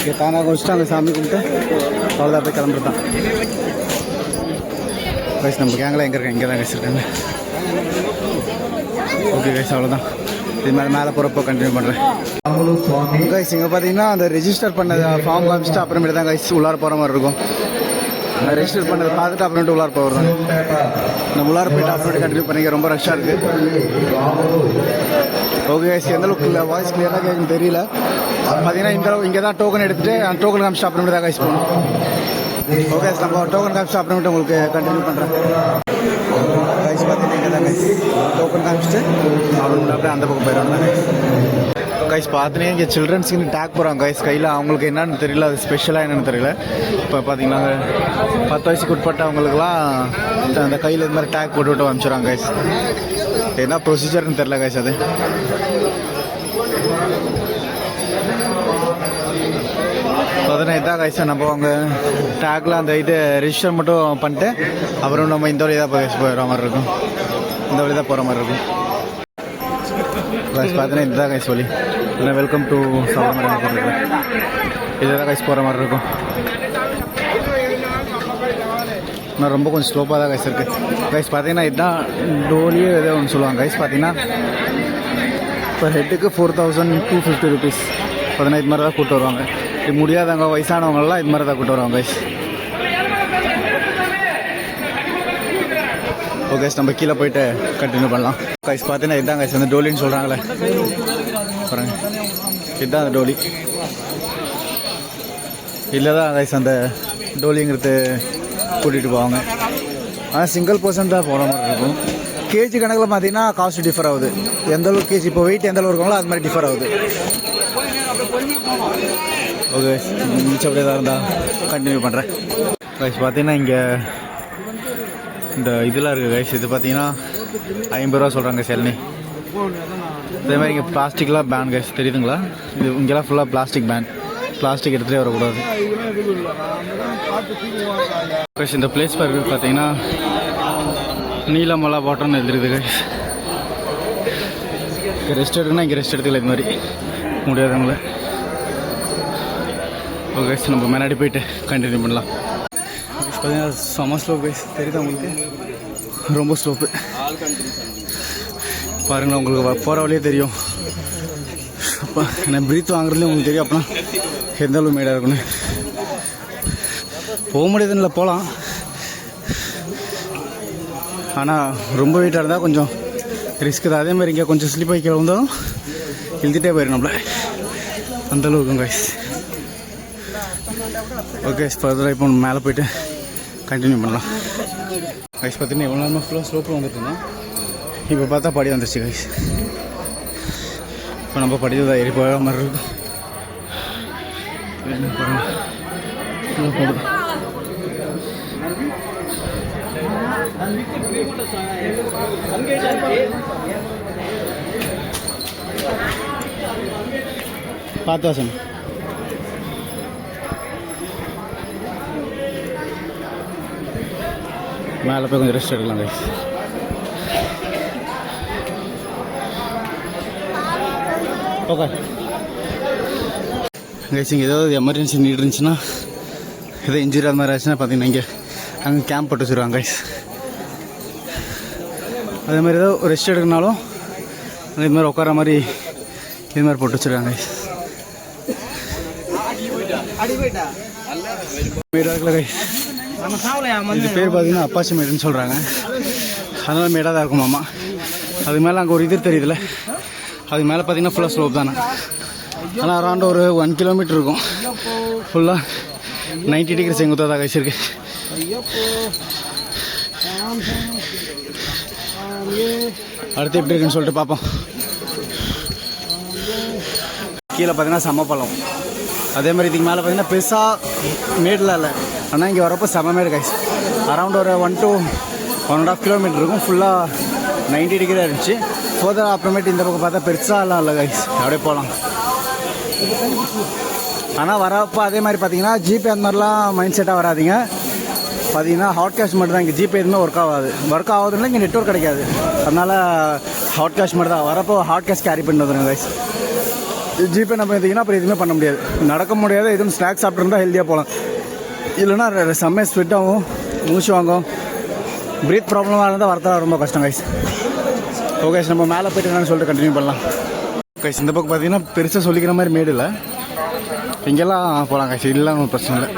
இங்கே தானாக வச்சுட்டு சாமி கும்பிட்டு அவ்வளோதான் போய் கிளம்புறது தான் கைஸ். நம்ம கேங்கில் எங்கே இருக்கேன், இங்கே தான் கைஸ் இருக்காங்க. ஓகே கைஸ், அவ்வளோதான். இது மேலே மேலே போகிறப்போ கண்டினியூ பண்ணுறேன் கைஸ். இங்கே பார்த்தீங்கன்னா அந்த ரெஜிஸ்டர் பண்ண ஃபார்ம் காமிச்சிட்டு அப்புறமேட்டு தான் கைஸ் உள்ளார போகிற மாதிரி இருக்கும். ரெஜிஸ்டர் பண்ணதை பார்த்துட்டு அப்புறமேட்டு உள்ளார போகிறோம். நம்ம உள்ளார போய்ட்டு அப்புறமேட்டு கண்டினியூ பண்ணிக்க. ரொம்ப ரஷ்ஷாக இருக்குது. ஓகே கைஸ், எந்த அளவுக்கு இல்லை, வாய்ஸ் கிளியராக கேட்குன்னு தெரியல. பார்த்தீங்கன்னா இந்த அளவு இங்கே தான் டோக்கன் எடுத்துகிட்டு அந்த டோக்கன் காமிச்சிட்டு அப்புறமேட்டு தான் கைஸ் போகணும். ஓகே நம்ம டோக்கன் காமிச்சிட்டு அப்புறமேட்டு உங்களுக்கு கண்டினியூ பண்ணுறேன் கைஸ். பார்த்தீங்கன்னா இங்கே தான் கைஸ் டோக்கன் காமிச்சிட்டு அப்புறம் அப்படியே அந்த பக்கம் போயிடுவாங்க கைஸ். பார்த்தீங்கன்னா இங்கே சில்ட்ரன்ஸ்க்கு டேக் போகிறாங்க கைஸ் கையில். அவங்களுக்கு என்னன்னு தெரியல, அது ஸ்பெஷலாக என்னென்னு தெரியல. இப்போ பார்த்தீங்கன்னா 10 வயசுக்கு உட்பட்டவங்களுக்குலாம் அந்த கையில் இது மாதிரி டேக் போட்டு விட்டு அனுப்பிச்சுறாங்க கைஸ். என்ன ப்ரொசீஜர்னு தெரில கைஸ். அது அதனால் இதான் கைஸ். நம்ம அவங்க டேக்கில் அந்த இது ரெஜிஸ்டர் மட்டும் பண்ணிட்டு அப்புறம் நம்ம இந்த வழி தான் போகிற மாதிரி இருக்கும். இந்த வழி தான் போகிற மாதிரி இருக்கும் கைஸ். பார்த்தீங்கன்னா இதுதான் கைஸ் வழி. இல்லை வெல்கம் டு சாப்பிட இதுதான் கைஸ் போகிற மாதிரி இருக்கும். நான் ரொம்ப கொஞ்சம் ஸ்லோப்பாக தான் கைஸ் இருக்குது கைஸ். பார்த்தீங்கன்னா இதுதான் டோலியே ஏதோ ஒன்று சொல்லுவாங்க கைஸ். பார்த்தீங்கன்னா இப்போ ஹெட்டுக்கு 4250 ருபீஸ். பார்த்தீங்கன்னா இது மாதிரி தான் கூப்பிட்டு வருவாங்க. இது முடியாதவங்க வயசானவங்கலாம் இது மாதிரி தான் கூப்பிட்டு வருவாங்க கைஸ். ஓகே நம்ம கீழே போயிட்டு கண்டினியூ பண்ணலாம் கைஸ். பார்த்தீங்கன்னா இதுதான் கைஸ் அந்த டோலின்னு சொல்கிறாங்களே பாருங்க. இதுதான் அந்த டோலி. இல்லை தான் கைஸ் அந்த டோலிங்கிறது கூட்டிகிட்டு போவாங்க. ஆனால் சிங்கிள் பர்சன் தான் போகிற மாதிரி இருக்கும். கேஜி கணக்கில் பார்த்தீங்கன்னா காஸ்ட் டிஃபர் ஆகுது. எந்த அளவுக்கு கேஜி இப்போ வெயிட் எந்த அளவு இருக்காங்களோ அது மாதிரி டிஃபர் ஆகுது. ஓகே மிச்சம் அப்படியே தான் இருந்தால் கண்டினியூ பண்ணுறேன் கைஸ். பார்த்தீங்கன்னா இங்கே இந்த இதெல்லாம் இருக்குது கைஸ். இது பார்த்தீங்கன்னா 50 ரூபா சொல்கிறாங்க செல்னி. அதே மாதிரி இங்கே பிளாஸ்டிக்லாம் பேன் கைஸ், தெரியுதுங்களா? இது இங்கெல்லாம் ஃபுல்லாக பிளாஸ்டிக் பேன். பிளாஸ்டிக் எடுத்துகிட்டே வரக்கூடாது கைஸ். இந்த பிளேஸ் பார்க்கு பார்த்தீங்கன்னா நீலமலா வாட்டர்னு எழுதிருக்குது கைஸ். இங்கே ரெஸ்ட் எடுக்கணும்னா இங்கே ரெஸ்ட் எடுத்துக்கல, இது மாதிரி முடியாதவங்கள. ஓகே கைஸ் நம்ம முன்னாடி போயிட்டு கண்டினியூ பண்ணலாம். பார்த்தீங்கன்னா செம ஸ்லோப் கைஸ், தெரியுதா உங்களுக்கு? ரொம்ப ஸ்லோப்பு பாருங்களா. உங்களுக்கு போகிற வழியே தெரியும். அப்போ நான் பிரீத் வாங்குறதுலேயே உங்களுக்கு தெரியும் அப்போனா எந்த அளவு மேடாக இருக்குன்னு. போக முடியாதுன்னு இல்லை, போகலாம். ஆனால் ரொம்ப வெயிட்டாக இருந்தால் கொஞ்சம் ரிஸ்க்கு தான். அதேமாதிரி இங்கே கொஞ்சம் ஸ்லிப் ஆகி கீழே வந்தாலும் இழுத்துட்டே போயிடும் நம்மள, அந்தளவுக்கும் கைஸ். ஓகே ஃபர்தராக இப்போ மேலே போய்ட்டு கண்டினியூ பண்ணலாம் கைஸ். பார்த்தீங்கன்னா எவ்வளோ நேரமாக ஃபுல்லாக ஸ்லோப்பில் வந்துட்டு இருந்தோம். இப்போ பார்த்தா படி வந்துருச்சு கைஸ். இப்போ நம்ம படித்து தான் ஏறி போகிற மாதிரி இருக்கும். பார்த்து வாசன் மேலே போய் கொஞ்சம் ரெஸ்ட் எடுக்கலாம் கைஸ். ஓகே கைஸ், இங்கே ஏதாவது எமர்ஜென்சி நீட் இருந்துச்சுன்னா, ஏதோ இன்ஜுரி அது மாதிரி ஆச்சுன்னா பார்த்தீங்கன்னா இங்கே அங்கே கேம்ப் போட்டு வச்சுருவாங்க கைஸ். அதே மாதிரி ஏதோ ரெஸ்ட் எடுக்கனாலும் இது மாதிரி உட்கார மாதிரி இது மாதிரி போட்டு வச்சுருக்காங்க கைஸ். மேடாக கைஸ், இது பேர் பார்த்தீங்கன்னா அப்பாச்சி மேடுன்னு சொல்கிறாங்க. அதனால் மேடாக தான் இருக்கும் மாமா. அதுக்கு மேலே அங்கே ஒரு இது தெரியுதுல்ல, அதுக்கு மேலே பார்த்தீங்கன்னா ஃபுல்லாக ஸ்லோப் தானே. ஆனால் அரௌண்ட் ஒரு 1 கிலோமீட்டர் இருக்கும். ஃபுல்லாக 90 டிகிரி செங்குத்தாக தான் கைஸ் இருக்கு. அடுத்து எப்படி இருக்குன்னு சொல்லிட்டு பார்ப்போம். கீழே பார்த்தீங்கன்னா சமப்பழம். அதே மாதிரி இதுக்கு மேலே பார்த்தீங்கன்னா பெருசாக மேடெலாம் இல்லை, ஆனால் இங்கே வரப்போ செம மேடு கைஸ். அரௌண்ட் ஒரு 1 to 1.5 கிலோமீட்டர் இருக்கும். ஃபுல்லாக 90 டிகிரியாக இருந்துச்சு. ஃபர்தர் அப்புறமேட்டு இந்த பக்கம் பார்த்தா பெருசாலாம் இல்லை கைஸ், அப்படியே போகலாம். ஆனால் வரப்போ அதே மாதிரி பார்த்தீங்கன்னா ஜிபே அந்த மாதிரிலாம் மைண்ட் செட்டாக வராதிங்க. பார்த்தீங்கன்னா ஹாட் கேஷ் மட்டும் தான். இங்கே ஜிபே எதுவுமே ஒர்க் ஆகுதுன்னா இங்கே நெட்வொர்க் கிடைக்காது. அதனால் ஹாட் கேஷ் மட்டும் தான். வரப்போ ஹாட் கேஷ் கேரி பண்ணி வந்துடுங்க கைஸ். ஜிபே நம்ம இருந்தீங்கன்னா அப்புறம் எதுவுமே பண்ண முடியாது. நடக்க முடியாது. எதுவும் ஸ்நாக்ஸ் சாப்பிட்ருந்தா ஹெல்த்தியாக போகலாம். இல்லைன்னா செம்மையாக ஸ்வெட் ஆகும், மூச்சு வாங்கும், ப்ரீத் ப்ராப்ளமாக இருந்தால் வரத்தா ரொம்ப கஷ்டம் கைஸ். ஓகே நம்ம மேலே போய்ட்டு என்னன்னு சொல்லிட்டு கண்டினியூ பண்ணலாம் கைஸ். இந்த பக்கம் பார்த்தீங்கன்னா பெருசாக சொல்லிக்கிற மாதிரி மேடு இல்லை, இங்கெல்லாம் போகலாம் கைஸ், இல்லைன்னு ஒரு பிரச்சனை இல்லை.